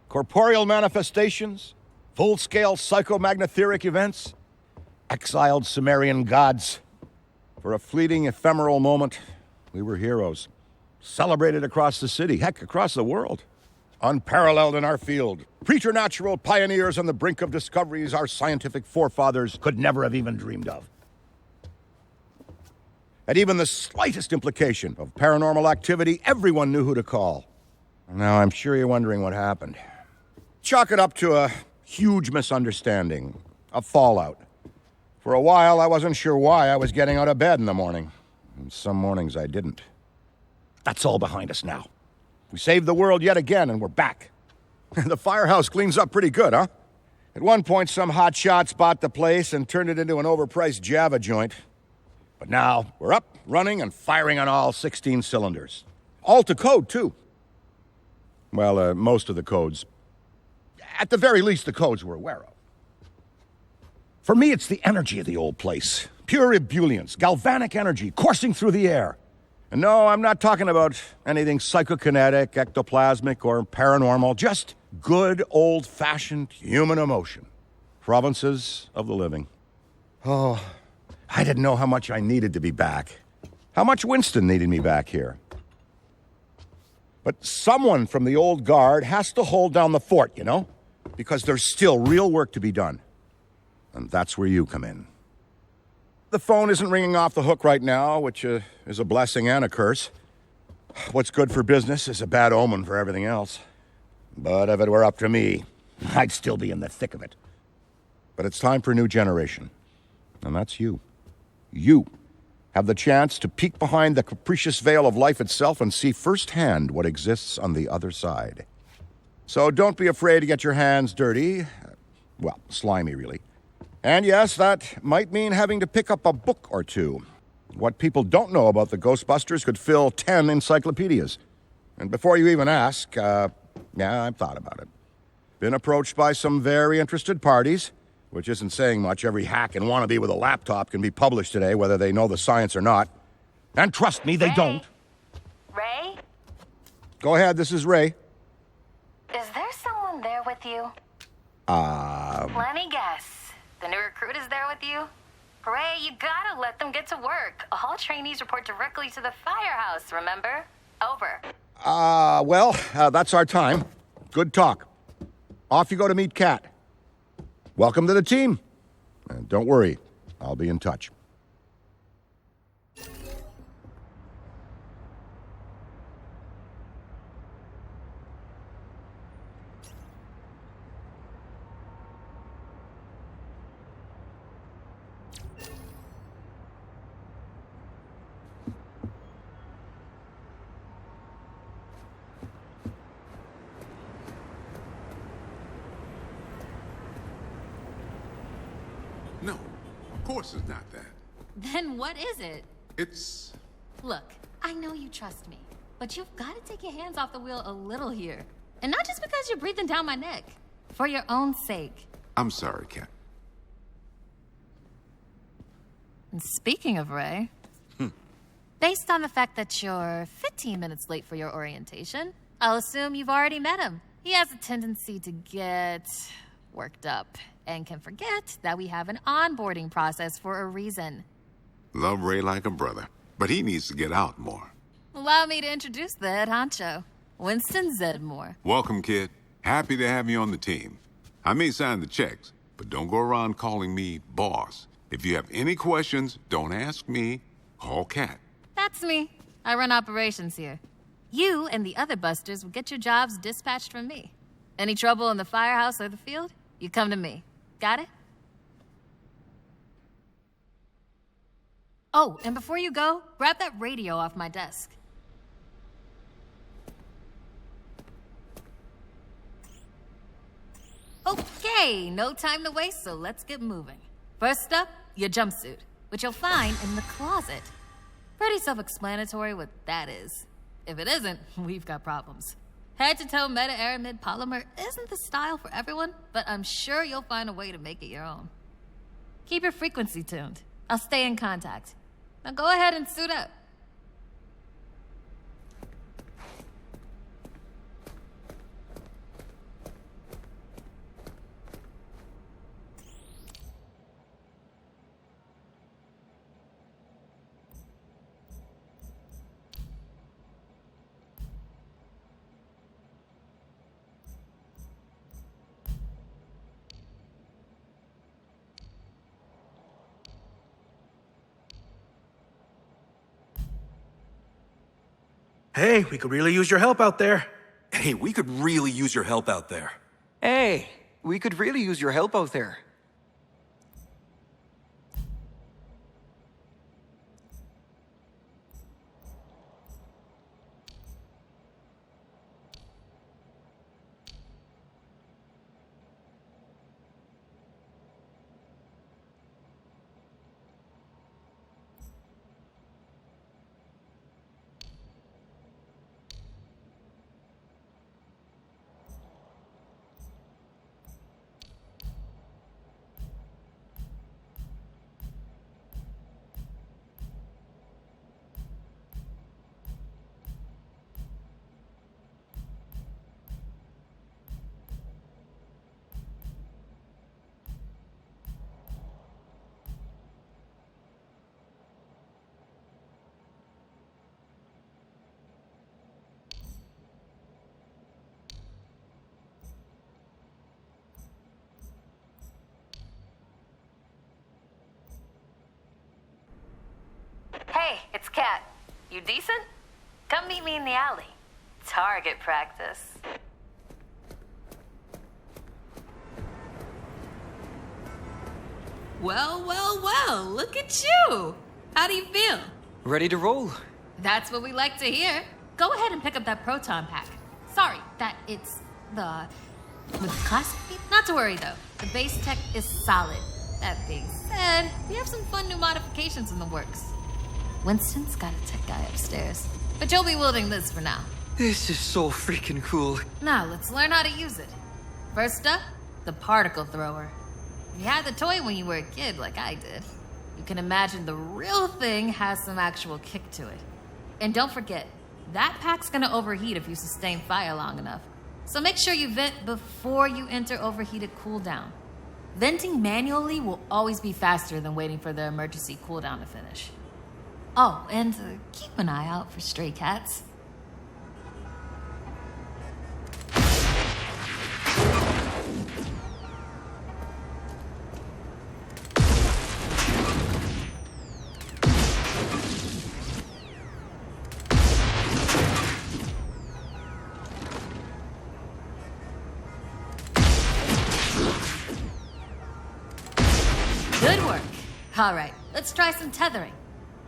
Corporeal manifestations, full-scale psychomagnetheric events, exiled Sumerian gods. For a fleeting, ephemeral moment, we were heroes. Celebrated across the city, heck, across the world. Unparalleled in our field. Preternatural pioneers on the brink of discoveries our scientific forefathers could never have even dreamed of. At even the slightest implication of paranormal activity, everyone knew who to call. Now, I'm sure you're wondering what happened. Chalk it up to a huge misunderstanding, a fallout. For a while, I wasn't sure why I was getting out of bed in the morning. And some mornings I didn't. That's all behind us now. We saved the world yet again, and we're back. The firehouse cleans up pretty good, huh? At one point, some hotshots bought the place and turned it into an overpriced Java joint. But now, we're up, running, and firing on all 16 cylinders. All to code, too. Well, most of the codes. At the very least, the codes we're aware of. For me, it's the energy of the old place. Pure ebullience, galvanic energy coursing through the air. And no, I'm not talking about anything psychokinetic, ectoplasmic, or paranormal. Just good, old-fashioned human emotion. Provinces of the living. Oh, I didn't know how much I needed to be back. How much Winston needed me back here. But someone from the old guard has to hold down the fort, you know? Because there's still real work to be done. And that's where you come in. The phone isn't ringing off the hook right now, which is a blessing and a curse. What's good for business is a bad omen for everything else. But if it were up to me, I'd still be in the thick of it. But it's time for a new generation. And that's you. You have the chance to peek behind the capricious veil of life itself and see firsthand what exists on the other side. So don't be afraid to get your hands dirty. Well, slimy, really. And yes, that might mean having to pick up a book or two. What people don't know about the Ghostbusters could fill 10 encyclopedias. And before you even ask, yeah, I've thought about it. Been approached by some very interested parties, which isn't saying much. Every hack and wannabe with a laptop can be published today, whether they know the science or not. And trust me, they don't. Ray? Go ahead, this is Ray. Is there someone there with you? Let me guess. The new recruit is there with you? Ray, you gotta let them get to work. All trainees report directly to the firehouse, remember? Over. Well, that's our time. Good talk. Off you go to meet Kat. Welcome to the team. And don't worry, I'll be in touch. No, of course it's not that. Then what is it? It's... Look, I know you trust me, but you've got to take your hands off the wheel a little here. And not just because you're breathing down my neck. For your own sake. I'm sorry, Kat. And speaking of Ray, based on the fact that you're 15 minutes late for your orientation, I'll assume you've already met him. He has a tendency to get worked up and can forget that we have an onboarding process for a reason. Love Ray like a brother, but he needs to get out more. Allow me to introduce the head honcho, Winston Zedmore. Welcome, kid. Happy to have you on the team. I may sign the checks, but don't go around calling me boss. If you have any questions, don't ask me. Call Kat. That's me. I run operations here. You and the other busters will get your jobs dispatched from me. Any trouble in the firehouse or the field, you come to me. Got it? Oh, and before you go, grab that radio off my desk. Okay, no time to waste, so let's get moving. First up, your jumpsuit, which you'll find in the closet. Pretty self-explanatory what that is. If it isn't, we've got problems. Head-to-toe meta-aramid polymer isn't the style for everyone, but I'm sure you'll find a way to make it your own. Keep your frequency tuned. I'll stay in contact. Now go ahead and suit up. Hey, we could really use your help out there. Hey, we could really use your help out there. Hey, we could really use your help out there. Hey, it's Kat. You decent? Come meet me in the alley. Target practice. Well, well, well, look at you. How do you feel? Ready to roll? That's what we like to hear. Go ahead and pick up that proton pack. Sorry, that it's the... with the classic? Not to worry, though. The base tech is solid. That being said, we have some fun new modifications in the works. Winston's got a tech guy upstairs, but you'll be wielding this for now. This is so freaking cool. Now, let's learn how to use it. First up, the particle thrower. If you had the toy when you were a kid, like I did, you can imagine the real thing has some actual kick to it. And don't forget, that pack's gonna overheat if you sustain fire long enough. So make sure you vent before you enter overheated cooldown. Venting manually will always be faster than waiting for the emergency cooldown to finish. Oh, and keep an eye out for stray cats. Good work. All right, let's try some tethering.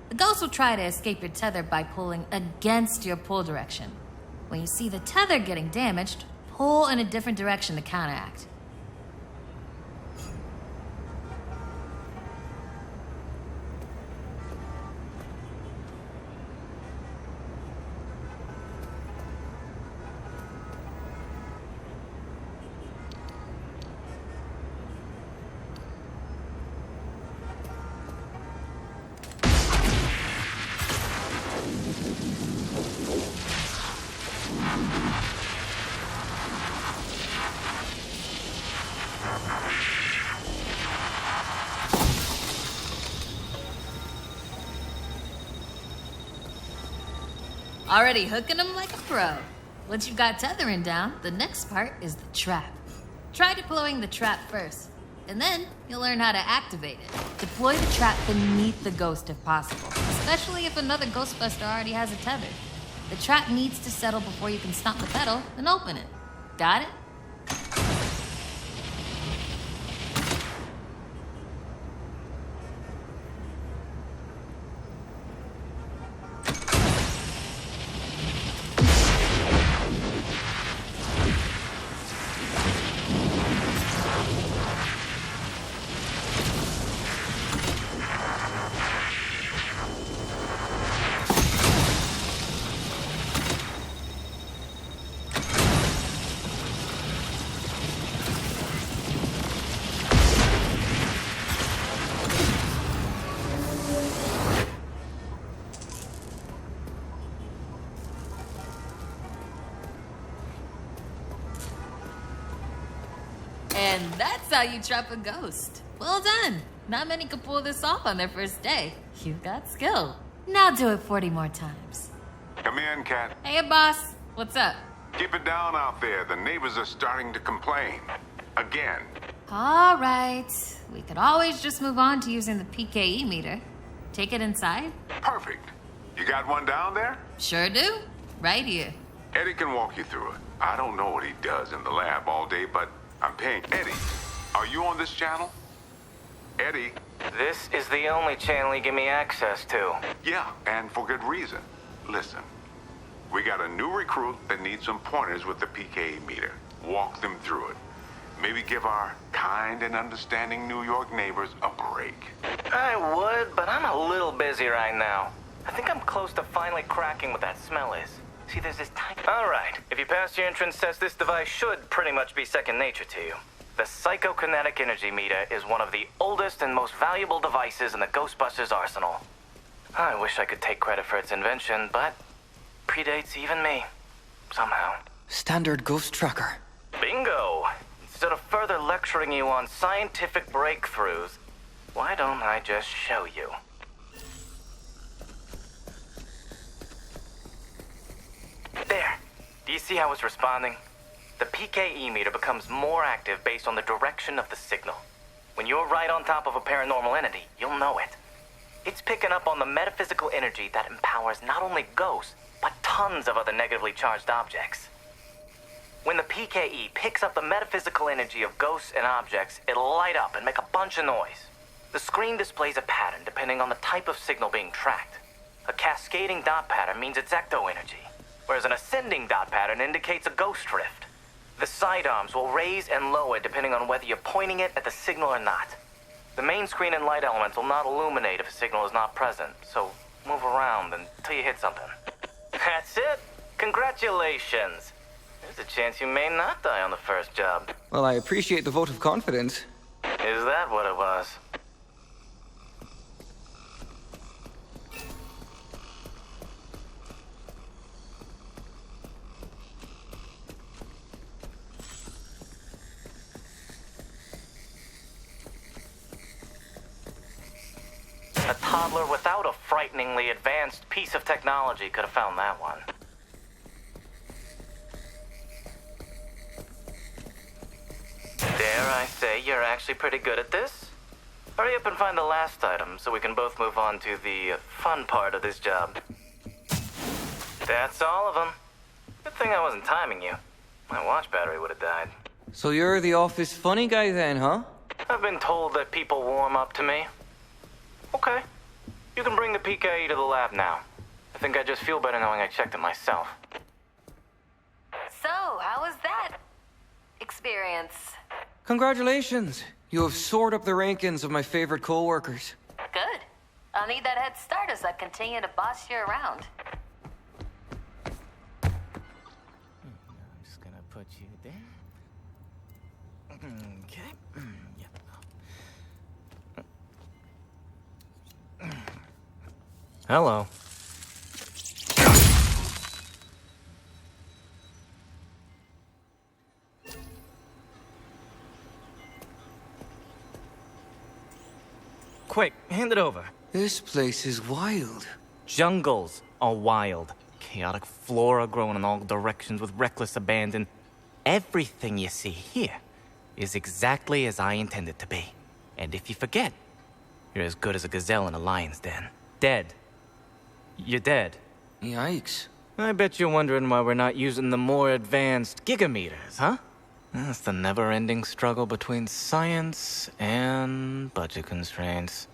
The ghost will try to escape your tether by pulling against your pull direction. When you see the tether getting damaged, pull in a different direction to counteract. Already hooking them like a pro. Once you've got tethering down, the next part is the trap. Try deploying the trap first, and then you'll learn how to activate it. Deploy the trap beneath the ghost if possible, especially if another Ghostbuster already has a tether. The trap needs to settle before you can stomp the pedal and open it. Got it? And that's how you trap a ghost. Well done. Not many can pull this off on their first day. You've got skill. Now do it 40 more times. Come in, Kat. Hey, boss. What's up? Keep it down out there. The neighbors are starting to complain. Again. All right. We could always just move on to using the PKE meter. Take it inside? Perfect. You got one down there? Sure do. Right here. Eddie can walk you through it. I don't know what he does in the lab all day, but I'm paying. Eddie, are you on this channel? Eddie? This is the only channel you give me access to. Yeah, and for good reason. Listen, we got a new recruit that needs some pointers with the PKE meter. Walk them through it. Maybe give our kind and understanding New York neighbors a break. I would, but I'm a little busy right now. I think I'm close to finally cracking what that smell is. See, there's this tiny... Alright, if you pass your entrance test, this device should pretty much be second nature to you. The psychokinetic energy meter is one of the oldest and most valuable devices in the Ghostbusters arsenal. I wish I could take credit for its invention, but predates even me. Somehow. Standard ghost tracker. Bingo! Instead of further lecturing you on scientific breakthroughs, why don't I just show you? There. Do you see how it's responding? The PKE meter becomes more active based on the direction of the signal. When you're right on top of a paranormal entity, you'll know it. It's picking up on the metaphysical energy that empowers not only ghosts, but tons of other negatively charged objects. When the PKE picks up the metaphysical energy of ghosts and objects, it'll light up and make a bunch of noise. The screen displays a pattern depending on the type of signal being tracked. A cascading dot pattern means it's ecto energy, whereas an ascending dot pattern indicates a ghost drift. The sidearms will raise and lower depending on whether you're pointing it at the signal or not. The main screen and light elements will not illuminate if a signal is not present, so move around until you hit something. That's it! Congratulations! There's a chance you may not die on the first job. Well, I appreciate the vote of confidence. Is that what it was? A toddler without a frighteningly advanced piece of technology could have found that one. Dare I say you're actually pretty good at this? Hurry up and find the last item so we can both move on to the fun part of this job. That's all of them. Good thing I wasn't timing you. My watch battery would have died. So you're the office funny guy then, huh? I've been told that people warm up to me. Okay. You can bring the PKE to the lab now. I think I just feel better knowing I checked it myself. So, how was that experience? Congratulations. You have soared up the rankings of my favorite co-workers. Good. I'll need that head start as I continue to boss you around. I'm just gonna put you there. Okay. Yep. Hello. Quick, hand it over. This place is wild. Jungles are wild. Chaotic flora growing in all directions with reckless abandon. Everything you see here is exactly as I intend it to be. And if you forget, you're as good as a gazelle in a lion's den. Dead. You're dead. Yikes. I bet you're wondering why we're not using the more advanced gigameters, huh? That's the never-ending struggle between science and budget constraints.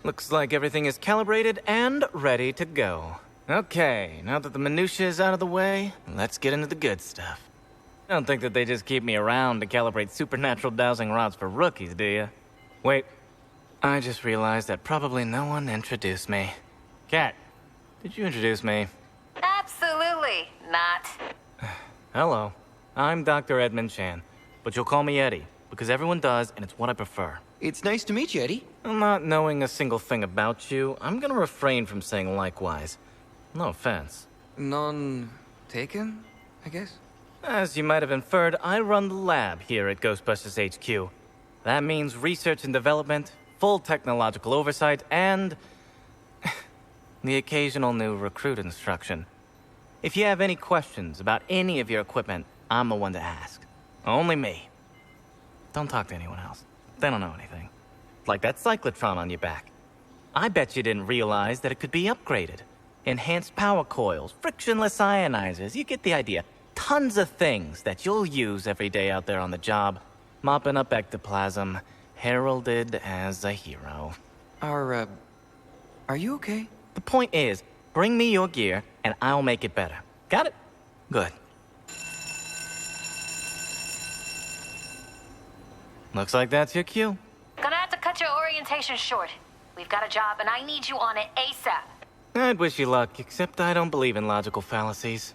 Looks like everything is calibrated and ready to go. Okay, now that the minutiae is out of the way, let's get into the good stuff. Don't think that they just keep me around to calibrate supernatural dowsing rods for rookies, do you? Wait, I just realized that probably no one introduced me. Kat, did you introduce me? Absolutely not. Hello, I'm Dr. Edmund Chan, but you'll call me Eddie, because everyone does, and it's what I prefer. It's nice to meet you, Eddie. Not knowing a single thing about you, I'm gonna refrain from saying likewise. No offense. None taken, I guess? As you might have inferred, I run the lab here at Ghostbusters HQ. That means research and development, full technological oversight, and the occasional new recruit instruction. If you have any questions about any of your equipment, I'm the one to ask. Only me. Don't talk to anyone else. They don't know anything. Like that cyclotron on your back. I bet you didn't realize that it could be upgraded. enhanced power coils, frictionless ionizers, you get the idea. Tons of things that you'll use every day out there on the job. Mopping up ectoplasm, heralded as a hero. Are you okay? The point is, bring me your gear, and I'll make it better. Got it? Good. Looks like that's your cue. Gonna have to cut your orientation short. We've got a job, and I need you on it ASAP. I'd wish you luck, except I don't believe in logical fallacies.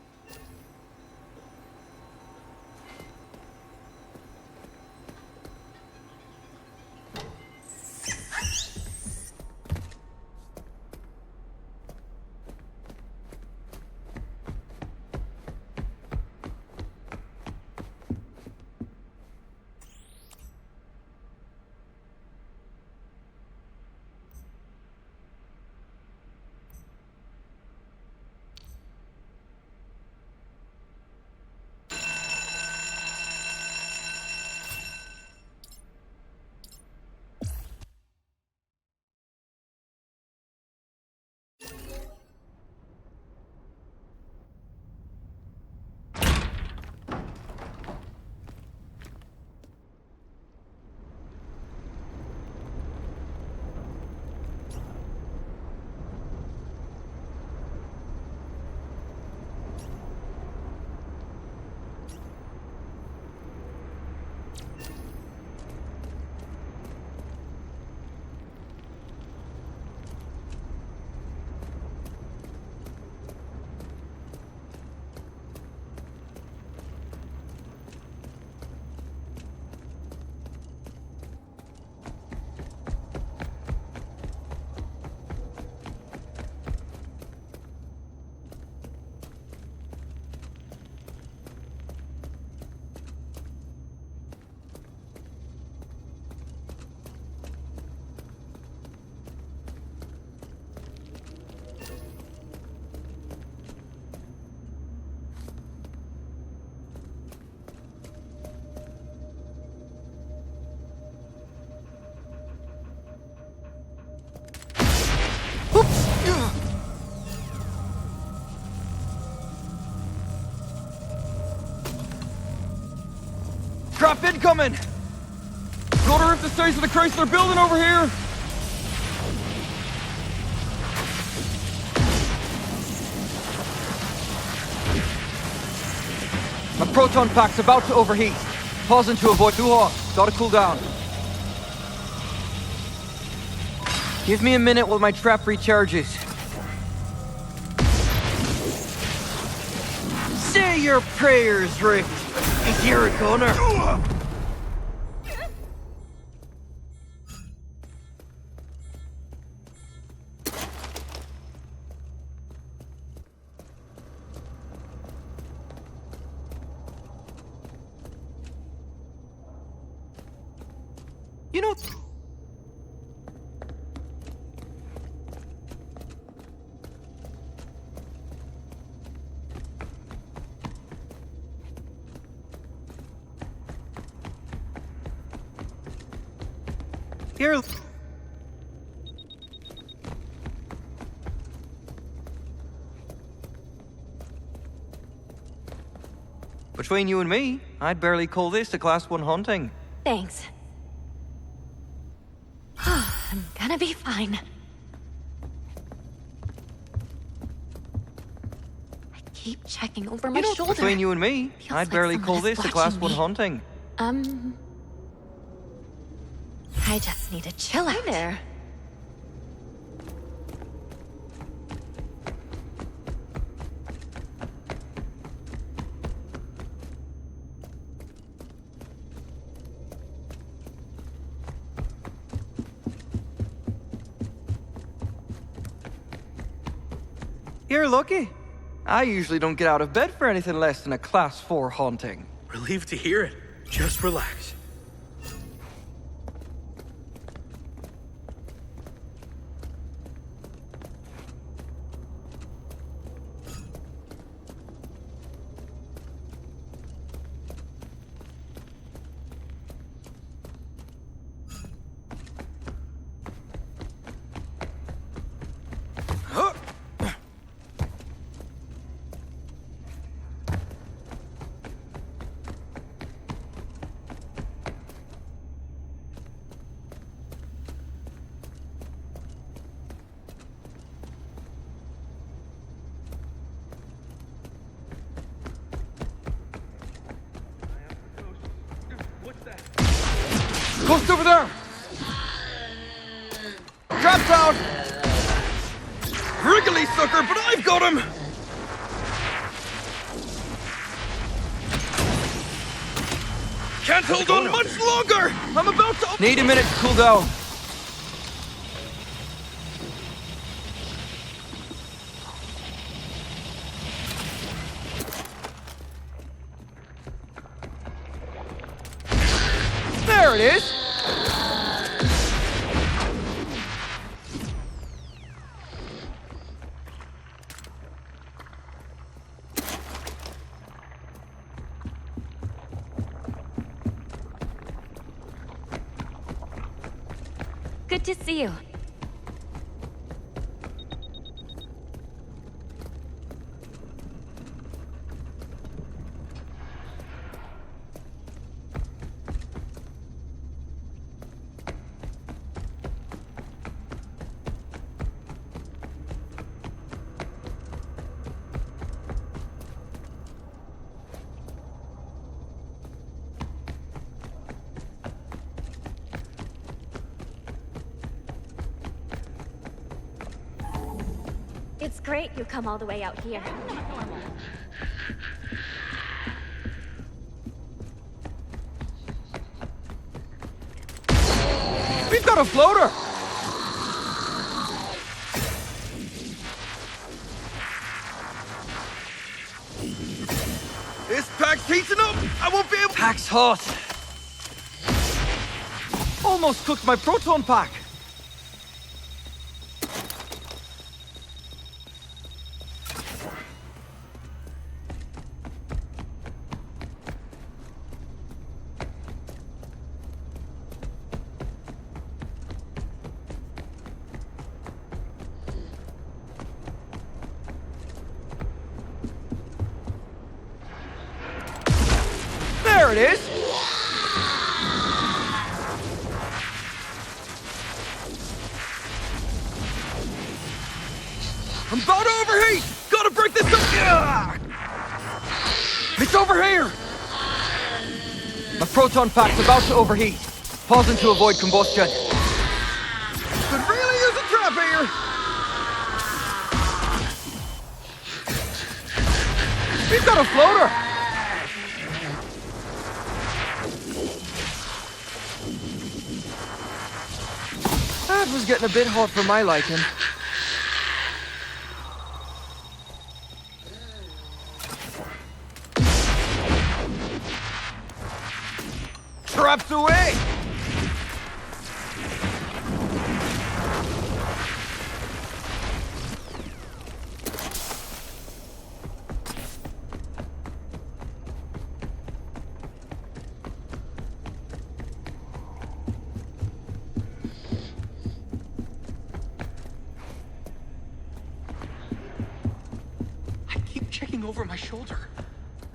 Drop incoming! Gotta rip the size of the Chrysler building over here! My proton pack's about to overheat. Pausing to avoid too hot. Gotta cool down. Give me a minute while my trap recharges. Say your prayers, Rick. You're a gunner. You know... You're... Between you and me, I'd barely call this a Class 1 hunting. Thanks. I'm gonna be fine. I keep checking over my shoulder. Between you and me, Feels I'd like barely someone call is this a Class watching 1 me. hunting. I just need to chill out. Hey there. You're lucky. I usually don't get out of bed for anything less than a Class 4 haunting. Relieved to hear it. Just relax. Ghost over there! Trapped out! Wriggly sucker, but I've got him! Can't hold on much longer! I'm about to... Need a minute to cool down. There it is! Good to see you. It's great you come all the way out here. We've got a floater! This pack's heating up! I won't be able... Pack's hot! Almost cooked my proton pack! There it is! I'm about to overheat! Gotta break this up! Yeah! It's over here! My proton pack's about to overheat. Pausing to avoid combustion. Could really use a trap here! We've got a floater! That was getting a bit hot for my liking. Trapped away! Checking over my shoulder.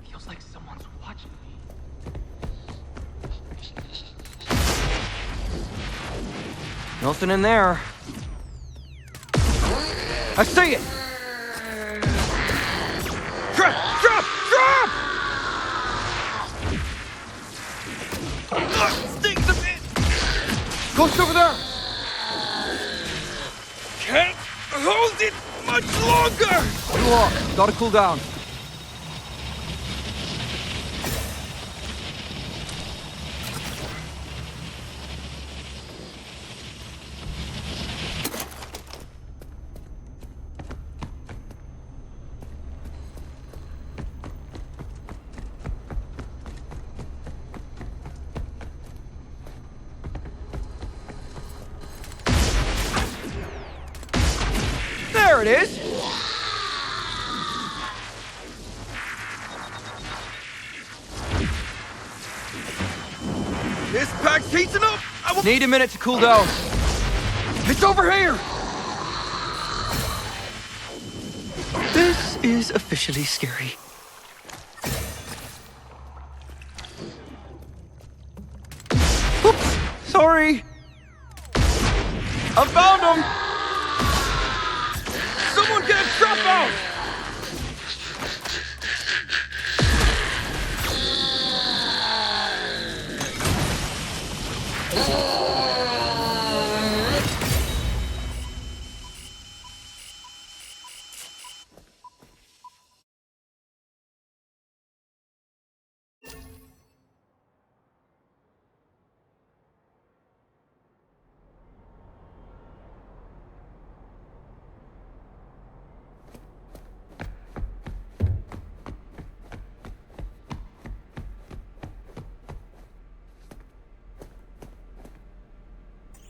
Feels like someone's watching me. Nothing in there. I see it! Trap! Trap! Trap! Stings a bit! Ghost over there! Can't hold it much longer! You walk. Gotta cool down. There it is! This pack's heating up! I will need a minute to cool down. It's over here! This is officially scary. Oops! Sorry! I found him! Someone get a trap out!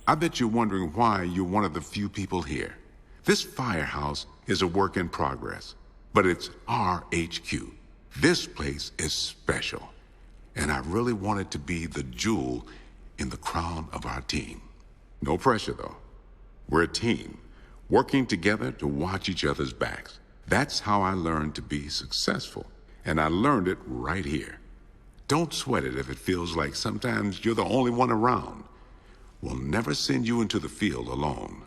I bet you're wondering why you're one of the few people here. This firehouse is a work in progress, but it's our HQ. This place is special, and I really want it to be the jewel in the crown of our team. No pressure, though. We're a team, working together to watch each other's backs. That's how I learned to be successful, and I learned it right here. Don't sweat it if it feels like sometimes you're the only one around. We'll never send you into the field alone.